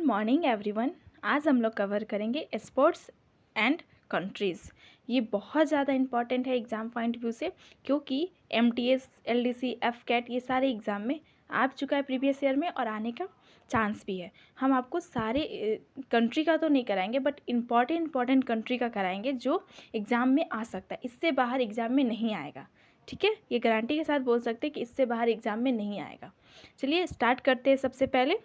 Morning everyone. आज हम लोग कवर करेंगे स्पोर्ट्स एंड कंट्रीज़। ये बहुत ज़्यादा इंपॉर्टेंट है एग्ज़ाम पॉइंट व्यू से, क्योंकि MTS, LDC, FCAT ये सारे एग्ज़ाम में आ चुका है प्रीवियस ईयर में और आने का चांस भी है। हम आपको सारे कंट्री का तो नहीं कराएंगे, बट इम्पॉर्टेंट कंट्री का कराएंगे जो एग्ज़ाम में आ सकता है। इससे बाहर एग्ज़ाम में नहीं आएगा, ठीक है। ये गारंटी के साथ बोल सकते हैं कि इससे बाहर एग्ज़ाम में नहीं आएगा। चलिए स्टार्ट करते हैं। सबसे पहले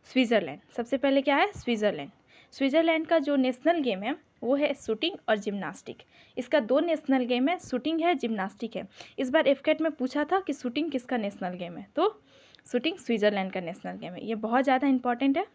स्विट्ज़रलैंड। सबसे पहले क्या है? स्विट्ज़रलैंड। स्विट्ज़रलैंड का जो नेशनल गेम है वो है शूटिंग और जिम्नास्टिक। इसका दो नेशनल गेम है, शूटिंग है, जिम्नास्टिक है। इस बार FCAT में पूछा था कि शूटिंग किसका नेशनल गेम है, तो शूटिंग स्विट्ज़रलैंड का नेशनल गेम है। ये बहुत ज़्यादा इंपॉर्टेंट है।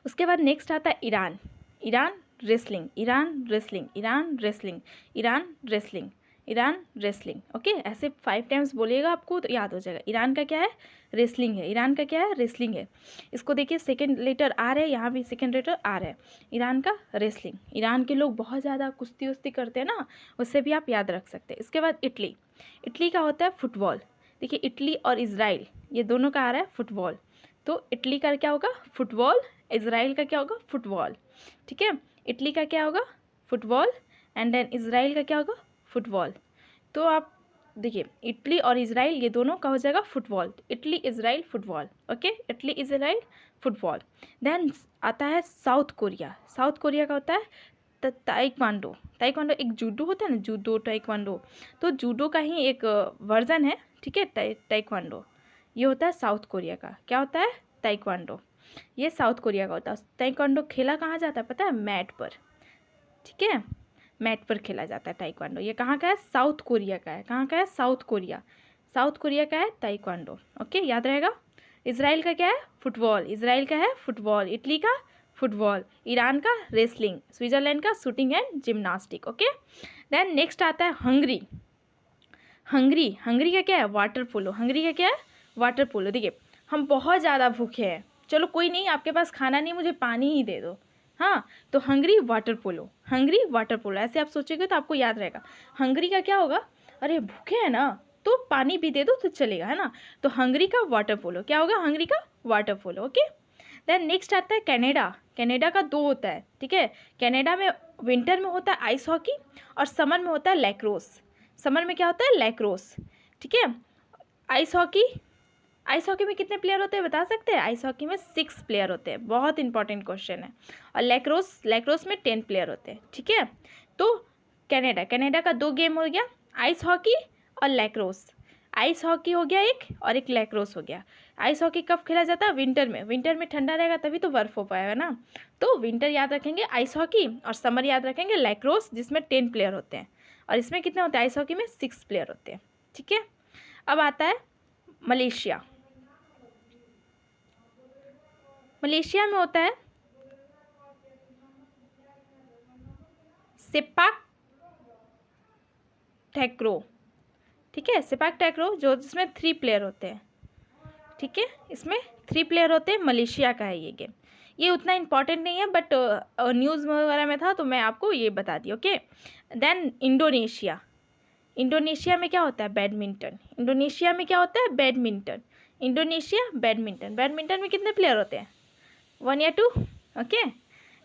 उसके बाद नेक्स्ट आता है Iran. Iran wrestling, Iran wrestling, Iran wrestling, Iran wrestling, Iran wrestling. Okay, ऐसे 5 टाइम्स बोलिएगा, आपको तो याद हो जाएगा। ईरान का क्या है? रेसलिंग है। ईरान का क्या है? रेसलिंग है। इसको देखिए, सेकेंड लेटर आर है, यहाँ भी सेकेंड लेटर आर है। ईरान का रेसलिंग। ईरान के लोग बहुत ज़्यादा कुश्ती उस्ती करते हैं ना, उससे भी आप याद रख सकते हैं। इसके बाद इटली। इटली का होता है फुटबॉल। देखिए, इटली और इजराइल ये दोनों का आ रहा है फुटबॉल, तो इटली का क्या होगा? फुटबॉल। इजराइल का क्या होगा? फुटबॉल। ठीक है, इटली का क्या होगा? फुटबॉल। एंड देन इजराइल का क्या होगा? फुटबॉल। तो आप देखिए, इटली और इजराइल ये दोनों का हो जाएगा football. Italy Israel football. Okay, Italy Israel football. Then आता है साउथ कोरिया। साउथ कोरिया का होता है ताइक्वांडो। ताइक्वांडो एक जूडो होता है ना, जूडो ताइक्वांडो, तो जूडो का ही एक वर्जन है, ठीक है, ताइक्वांडो। ये होता है साउथ कोरिया का। क्या होता है? ताइक्वांडो। ये साउथ कोरिया का होता है। ताइक्वांडो खेला कहाँ जाता है पता है? मैट पर, ठीक है, मैट पर खेला जाता है ताइक्वांडो। ये कहाँ का है? साउथ कोरिया का है। कहाँ का है? South Korea. साउथ कोरिया का है ताइक्वांडो। ओके, याद रहेगा। इजराइल का क्या है? फुटबॉल। इजराइल का है फुटबॉल। इटली का फुटबॉल। ईरान का रेसलिंग। स्विट्जरलैंड का shooting and gymnastic. Okay, then next आता है हंगरी। हंगरी। हंगरी का क्या है? Water polo. हंगरी का क्या है? Water polo. देखिए, हम बहुत ज़्यादा भूखे हैं, चलो कोई नहीं, आपके पास खाना नहीं, मुझे पानी ही दे दो। हाँ, तो Hungary water polo. Hungary water polo, ऐसे आप सोचेंगे तो आपको याद रहेगा। हंगरी का क्या होगा? अरे भूखे हैं ना, तो पानी भी दे दो तो चलेगा, है ना। तो हंगरी का वाटर पोलो क्या होगा? हंगरी का water polo. Okay, then next आता है कनाडा। कनाडा का दो होता है, ठीक है। कनाडा में विंटर में होता है आइस हॉकी और समर में होता है लैक्रोस। समर में क्या होता है? लैक्रोस, ठीक है। आइस हॉकी, आइस हॉकी में कितने प्लेयर होते हैं बता सकते हैं? आइस हॉकी में 6 प्लेयर होते हैं। बहुत इंपॉर्टेंट क्वेश्चन है। और लैक्रोस में 10 प्लेयर होते हैं, ठीक है। तो कनाडा का 2 गेम हो गया, आइस हॉकी और लैक्रोस। आइस हॉकी हो गया एक, और एक लैक्रोस हो गया। आइस हॉकी कब खेला जाता है? विंटर में। विंटर में ठंडा रहेगा तभी तो बर्फ हो पाएगा ना, तो विंटर याद रखेंगे आइस हॉकी, और समर याद रखेंगे लैक्रोस, जिसमें 10 प्लेयर होते हैं। और इसमें कितने होते हैं? आइस हॉकी में 6 प्लेयर होते हैं, ठीक है। अब आता है मलेशिया। मलेशिया में होता है सेपाक टैक्रो, ठीक है। सेपाक टैक्रो जो जिसमें 3 प्लेयर होते हैं, ठीक है, इसमें 3 प्लेयर होते हैं। मलेशिया का है ये गेम। ये उतना इंपॉर्टेंट नहीं है, बट न्यूज़ वगैरह में था तो मैं आपको ये बता दी। Okay, then Indonesia. इंडोनेशिया में क्या होता है? बैडमिंटन। इंडोनेशिया में क्या होता है? बैडमिंटन। Indonesia badminton. बैडमिंटन में कितने प्लेयर होते हैं? 1 या 2। Okay,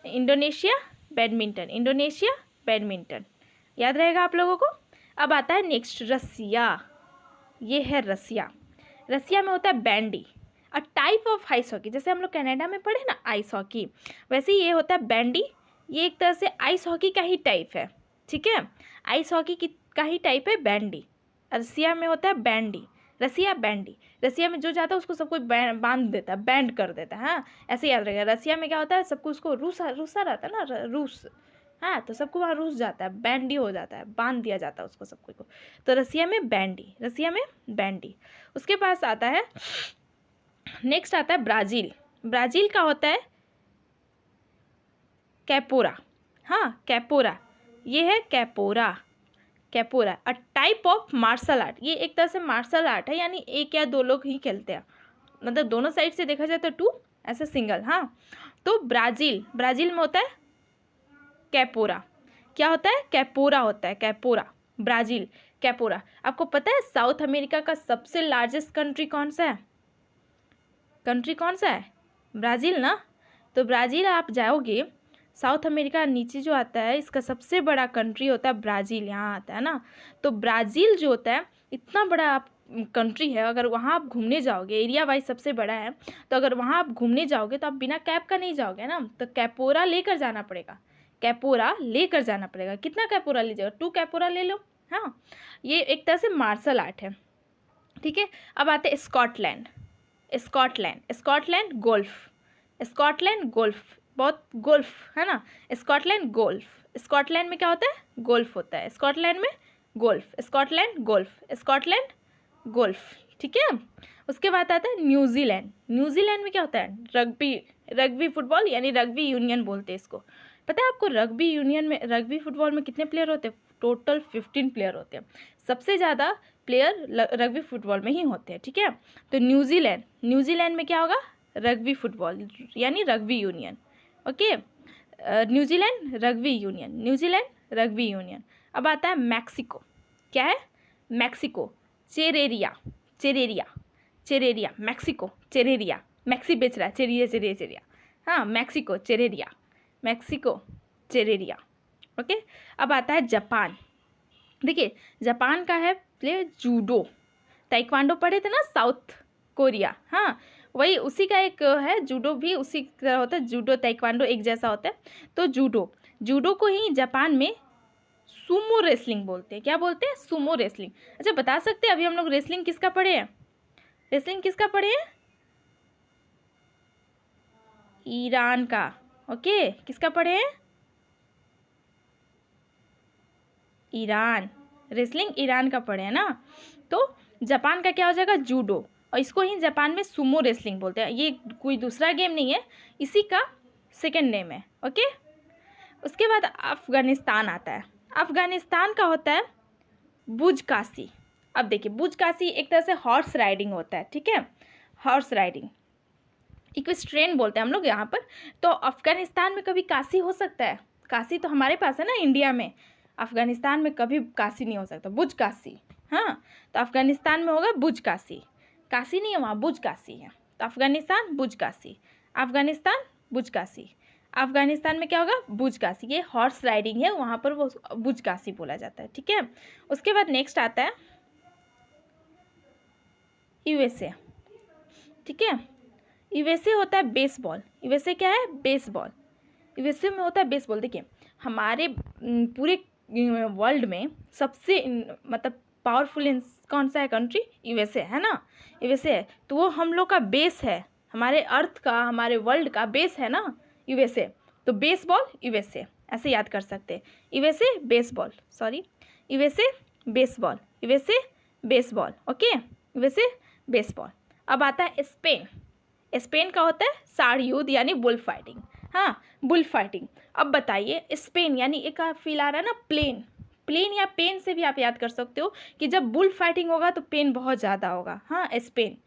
Indonesia badminton. Indonesia badminton, याद रहेगा आप लोगों को। अब आता है नेक्स्ट रसिया। ये है रसिया। रसिया में होता है bandy, a type of ice hockey. जैसे हम लोग कनाडा में पढ़े ना आइस हॉकी, वैसे ही ये होता है बैंडी। ये एक तरह से आइस हॉकी का ही टाइप है, ठीक है। आइस हॉकी का ही टाइप है बैंडी। रसिया में होता है बैंडी। रसिया बैंडी। रसिया में जो जाता है उसको सबको बांध देता है, बैंड कर देता है। हाँ, ऐसे याद रहेगा। रसिया में क्या होता है? सबको उसको रूसा रूसा रहता है ना, रूस। हाँ, तो सबको वहाँ रूस जाता है, बैंडी हो जाता है, बांध दिया जाता है उसको सबको को। तो रसिया में बैंडी। रसिया में बैंडी। उसके पास आता है, नेक्स्ट आता है ब्राज़ील। ब्राज़ील का होता है कैपोरा। हाँ, कैपोरा। ये है capoeira. Capoeira, a type of martial art. ये एक तरह से मार्शल आर्ट है, यानी एक या 2 लोग ही खेलते हैं, मतलब दोनों साइड से देखा जाए तो 2, ऐसे सिंगल। हाँ, तो ब्राज़ील में होता है कैपोरा। क्या होता है? कैपोरा होता है, कैपोरा। ब्राज़ील कैपोरा। आपको पता है साउथ अमेरिका का सबसे लार्जेस्ट कंट्री कौन सा है? कंट्री कौन सा है? ब्राज़ील ना। तो ब्राज़ील आप जाओगे, साउथ अमेरिका नीचे जो आता है, इसका सबसे बड़ा कंट्री होता है ब्राज़ील, यहाँ आता है ना। तो ब्राज़ील जो होता है इतना बड़ा कंट्री है, अगर वहाँ आप घूमने जाओगे, एरिया वाइज सबसे बड़ा है, तो अगर वहाँ आप घूमने जाओगे तो आप बिना कैप का नहीं जाओगे ना, तो कैपोरा लेकर जाना पड़ेगा, कैपोरा लेकर जाना पड़ेगा। कितना कैपोरा लीजिएगा? 2 कैपोरा ले लो। हाँ, ये एक तरह से मार्शल आर्ट है, ठीक है। अब आते हैं Scotland. Scotland, Scotland golf, Scotland golf, बहुत गोल्फ है ना, स्कॉटलैंड गोल्फ। स्कॉटलैंड में क्या होता है? गोल्फ होता है, स्कॉटलैंड में golf, Scotland golf, Scotland golf, ठीक है। उसके बाद आता है न्यूजीलैंड। न्यूजीलैंड में क्या होता है? रग्बी, रग्बी फुटबॉल यानी रग्बी यूनियन बोलते हैं इसको। पता है आपको रग्बी यूनियन में, रग्बी फुटबॉल में कितने प्लेयर होते हैं? टोटल 15 प्लेयर होते हैं। सबसे ज़्यादा प्लेयर रग्बी फुटबॉल में ही होते हैं, ठीक है। तो न्यूजीलैंड, न्यूजीलैंड में क्या होगा? रग्बी फुटबॉल यानी rugby union, okay. New Zealand rugby union, New Zealand rugby union. अब आता है मैक्सिको। क्या है? मैक्सिको, चेरेरिया, चेरेरिया, चेरेरिया, मैक्सिको चेरेरिया, मैक्सी बेच रहा है, चेरिया चेरिया चेरिया, हाँ, मैक्सिको चेरेरिया, मैक्सिको चेरेरिया, ओके। अब आता है जापान। देखिए जापान का है प्ले जूडो, ताइक्वांडो पढ़े थे ना, साउथ कोरिया, हाँ, वही उसी का एक है, जूडो भी उसी तरह होता है, जूडो ताइक्वांडो एक जैसा होता है। तो जूडो, जूडो को ही जापान में सुमो रेसलिंग बोलते हैं। क्या बोलते हैं? Sumo wrestling. अच्छा, बता सकते हैं अभी हम लोग रेसलिंग किसका पढ़े हैं? रेसलिंग किसका पढ़े हैं? ईरान का, ओके। किसका पढ़े हैं? ईरान, रेसलिंग ईरान का पढ़े हैं ना। तो जापान का क्या हो जाएगा? जूडो, और इसको ही जापान में सुमो रेसलिंग बोलते हैं। ये कोई दूसरा गेम नहीं है, इसी का सेकंड नेम है, ओके। उसके बाद अफगानिस्तान आता है। अफगानिस्तान का होता है बुजकाशी। अब देखिए बुजकाशी एक तरह से हॉर्स राइडिंग होता है, ठीक है, हॉर्स राइडिंग, इक्वेस्ट्रियन बोलते हैं हम लोग यहाँ पर। तो अफगानिस्तान में कभी काशी हो सकता है? काशी तो हमारे पास है ना इंडिया में, अफगानिस्तान में कभी काशी नहीं हो सकता, बुजकाशी, हाँ। तो अफगानिस्तान में होगा बुजकाशी, काशी नहीं है वहाँ, बुजकाशी है। तो अफगानिस्तान बुजकाशी, अफगानिस्तान बुजकाशी, अफगानिस्तान में क्या होगा? बुजकाशी, ये हॉर्स राइडिंग है, वहाँ पर वो बुजकाशी बोला जाता है, ठीक है। उसके बाद नेक्स्ट आता है यूएसए, ठीक है। यूएसए होता है बेसबॉल। यूएसए क्या है? बेसबॉल। यूएसए में होता है बेसबॉल। देखिए हमारे पूरे वर्ल्ड में सबसे मतलब पावरफुल कौन सा है कंट्री? यूएसए है ना, यूएसए है। तो वो हम लोग का बेस है, हमारे अर्थ का, हमारे वर्ल्ड का बेस है ना यूएसए। तो बेसबॉल यूएसए, ऐसे याद कर सकते हैं। USA baseball, sorry, USA baseball, USA baseball, okay, USA baseball. अब आता है स्पेन। स्पेन का होता है साड़ युद्ध यानी बुल फाइटिंग, हाँ, बुल फाइटिंग। अब बताइए स्पेन यानी एक फील आ रहा है ना प्लेन, प्लेन या पेन से भी आप याद कर सकते हो कि जब बुल फाइटिंग होगा तो पेन बहुत ज़्यादा होगा, हाँ, स्पेन।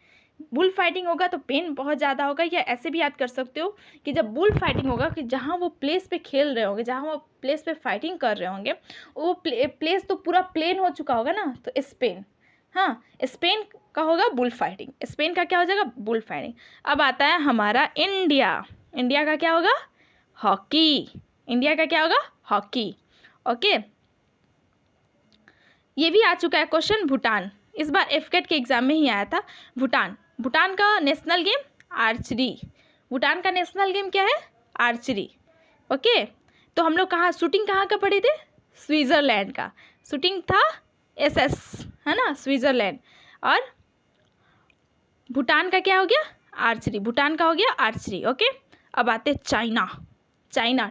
बुल फाइटिंग होगा तो पेन बहुत ज़्यादा होगा, या ऐसे भी याद कर सकते हो कि जब बुल फाइटिंग होगा कि जहाँ वो प्लेस पे खेल रहे होंगे, जहाँ वो प्लेस पे फाइटिंग कर रहे होंगे, वो प्लेस तो पूरा प्लेन हो चुका होगा ना, तो स्पेन, हाँ, स्पेन का होगा बुल फाइटिंग, स्पेन का क्या हो जाएगा? Bull fighting. अब आता है हमारा इंडिया। इंडिया का क्या होगा? हॉकी। इंडिया का क्या होगा? Hockey, okay. ये भी आ चुका है क्वेश्चन। भूटान, इस बार एफकेट के एग्जाम में ही आया था। भूटान, भूटान का नेशनल गेम आर्चरी। भूटान का नेशनल गेम क्या है? Archery, okay. तो हम लोग कहाँ शूटिंग कहाँ का पढ़े थे? स्विट्ज़रलैंड का शूटिंग था, एसएस है ना, स्विट्ज़रलैंड। और भूटान का क्या हो गया? आर्चरी, भूटान का हो गया आर्चरी, ओके। अब आते चाइना। चाइना,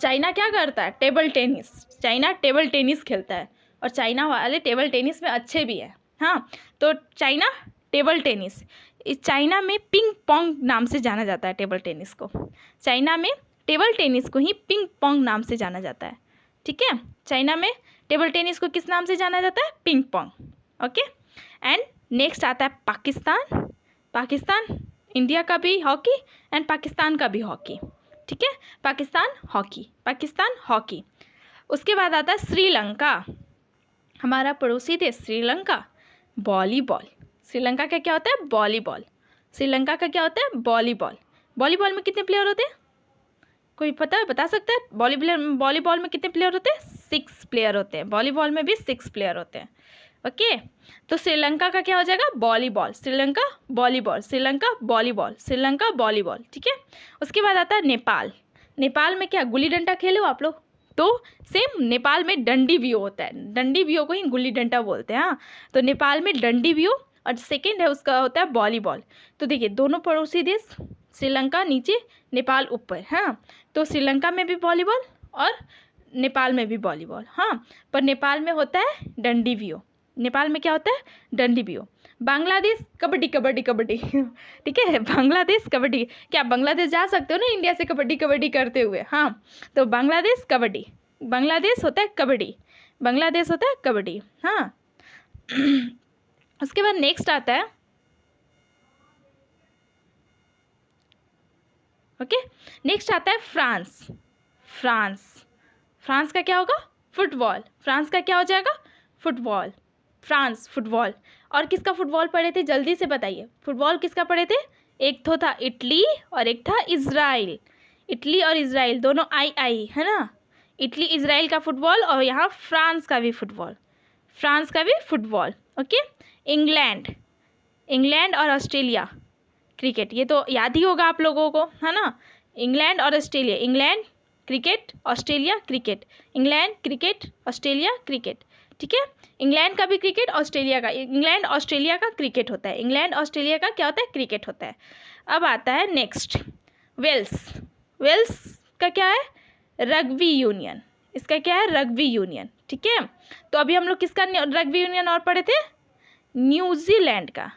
चाइना क्या करता है? Table tennis. China table tennis खेलता है, और चाइना वाले टेबल टेनिस में अच्छे भी हैं, हाँ। तो चाइना टेबल टेनिस, इस चाइना में पिंग पोंग नाम से जाना जाता है टेबल टेनिस को। चाइना में टेबल टेनिस को ही पिंग पोंग नाम से जाना जाता है, ठीक है। चाइना में टेबल टेनिस को किस नाम से जाना जाता है? Ping pong, okay. And next आता है पाकिस्तान। पाकिस्तान, इंडिया का भी हॉकी एंड पाकिस्तान का भी हॉकी, ठीक है। Pakistan hockey, Pakistan hockey. उसके बाद आता है श्रीलंका, हमारा पड़ोसी देश श्रीलंका, वॉलीबॉल। श्रीलंका का क्या होता है? वॉलीबॉल। श्रीलंका का क्या होता है? वॉलीबॉल। वॉलीबॉल में कितने प्लेयर होते हैं? कोई पता है, बता सकता है? वॉलीबॉल में कितने प्लेयर होते हैं? 6 प्लेयर होते हैं। वॉलीबॉल में भी 6 प्लेयर होते हैं। ओके, तो श्रीलंका का क्या हो जाएगा? Volleyball, Sri Lanka volleyball, Sri Lanka volleyball, Sri Lanka volleyball. ठीक है, उसके बाद आता है नेपाल। नेपाल में क्या गुल्ली डंडा खेले हो आप लोग? तो सेम नेपाल में डंडी बियो होता है, डंडी बियो को ही गुल्ली डंडा बोलते हैं। हाँ, तो नेपाल में डंडी बियो और सेकेंड है उसका होता है वॉलीबॉल। तो देखिए दोनों पड़ोसी देश, श्रीलंका नीचे, नेपाल ऊपर। हाँ, तो श्रीलंका में भी वॉलीबॉल और नेपाल में भी वॉलीबॉल। हाँ, पर नेपाल में होता है डंडी बियो, नेपाल में क्या होता है? डंडी बियो। बांग्लादेश कबड्डी कबड्डी कबड्डी ठीक है, बांग्लादेश कबड्डी। क्या बांग्लादेश जा सकते हो ना इंडिया से कबड्डी कबड्डी करते हुए? हाँ, तो बांग्लादेश कबड्डी, बांग्लादेश होता है कबड्डी, बांग्लादेश होता है कबड्डी। हाँ उसके बाद नेक्स्ट आता है, ओके, नेक्स्ट आता है फ्रांस। फ्रांस, फ्रांस का क्या होगा? फुटबॉल। फ्रांस का क्या हो जाएगा? Football, France football. और किसका फुटबॉल पढ़े थे? जल्दी से बताइए, फुटबॉल किसका पढ़े थे? एक तो था इटली और एक था इजराइल। इटली और इजराइल दोनों आई है ना, इटली इजराइल का फुटबॉल और यहाँ फ्रांस का भी फुटबॉल, फ्रांस का भी फुटबॉल। ओके, इंग्लैंड, इंग्लैंड और ऑस्ट्रेलिया क्रिकेट, ये तो याद ही होगा आप लोगों को, है ना। इंग्लैंड और Australia, England cricket, Australia cricket, England cricket, Australia cricket. ठीक है, इंग्लैंड का भी क्रिकेट, ऑस्ट्रेलिया का, इंग्लैंड ऑस्ट्रेलिया का क्रिकेट होता है, इंग्लैंड ऑस्ट्रेलिया का क्या होता है? क्रिकेट होता है। अब आता है नेक्स्ट वेल्स। वेल्स का क्या है? रग्बी यूनियन, इसका क्या है? Rugby union. ठीक है, तो अभी हम लोग किसका रग्बी यूनियन और पढ़े थे? न्यूजीलैंड का,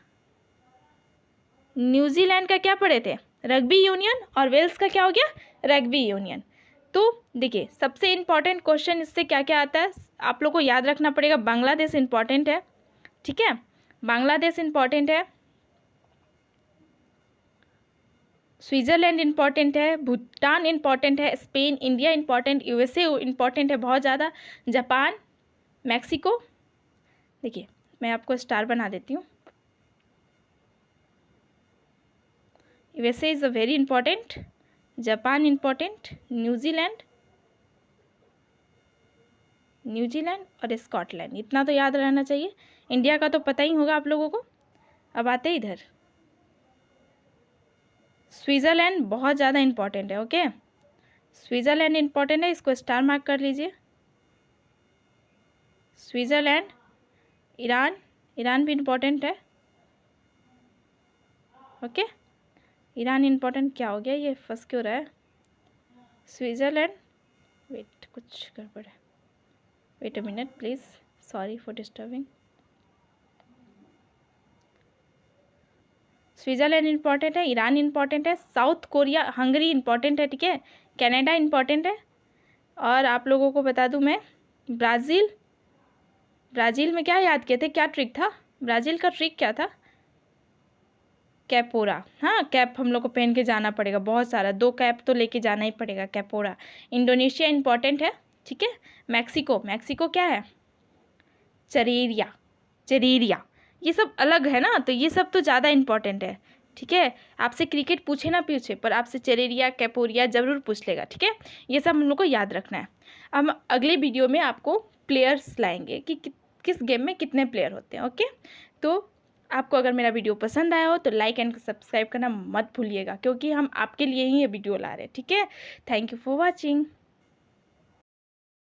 न्यूजीलैंड का क्या पढ़े थे? Rugby union. और वेल्स का क्या हो गया? Rugby union. तो देखिए सबसे इम्पॉर्टेंट क्वेश्चन इससे क्या क्या आता है आप लोग को याद रखना पड़ेगा। बांग्लादेश इम्पॉर्टेंट है, ठीक है, बांग्लादेश इम्पॉर्टेंट है, स्विट्ज़रलैंड इम्पॉर्टेंट है, भूटान इम्पॉर्टेंट है, Spain, India important, USA important है बहुत ज़्यादा, जापान, मैक्सिको। देखिए मैं आपको स्टार बना देती हूँ। USA is a very important, Japan important, New Zealand और स्कॉटलैंड, इतना तो याद रहना चाहिए। इंडिया का तो पता ही होगा आप लोगों को। अब आते इधर, स्विट्ज़रलैंड बहुत ज़्यादा इम्पॉर्टेंट है। ओके, स्विट्ज़रलैंड इम्पॉर्टेंट है, इसको स्टार मार्क कर लीजिए। स्विट्ज़रलैंड, ईरान, ईरान भी इम्पॉर्टेंट है। ओके, ईरान इम्पॉर्टेंट, क्या हो गया ये फंस क्यों रहा है? स्विट्ज़रलैंड, वेट कुछ गड़बड़ है, wait a minute please, sorry for disturbing. Switzerland important है, ईरान इम्पॉर्टेंट है, साउथ कोरिया, हंगरी इम्पॉर्टेंट है, ठीक है, कनाडा इम्पॉर्टेंट है। और आप लोगों को बता दूं मैं, ब्राज़ील, ब्राज़ील में क्या याद किए थे? क्या ट्रिक था ब्राज़ील का? ट्रिक क्या था? कैपोरा। हाँ, कैप हम लोग को पहन के जाना पड़ेगा, बहुत सारा, 2 कैप तो लेके जाना ही पड़ेगा, कैपोरा। इंडोनेशिया इम्पॉर्टेंट है, ठीक है। मैक्सिको, मैक्सिको क्या है? चरीरिया, चरीरिया, ये सब अलग है ना, तो ये सब तो ज़्यादा इम्पॉर्टेंट है, ठीक है। आपसे क्रिकेट पूछे ना पूछे, पर आपसे चरेरिया कैपोरिया ज़रूर पूछ लेगा, ठीक है। ये सब हम लोग को याद रखना है। हम अगले वीडियो में आपको प्लेयर्स लाएंगे कि किस गेम में कितने प्लेयर होते हैं। ओके, तो आपको अगर मेरा वीडियो पसंद आया हो तो लाइक एंड सब्सक्राइब करना मत भूलिएगा, क्योंकि हम आपके लिए ही ये वीडियो ला रहे हैं, ठीक है। Thank you for watching.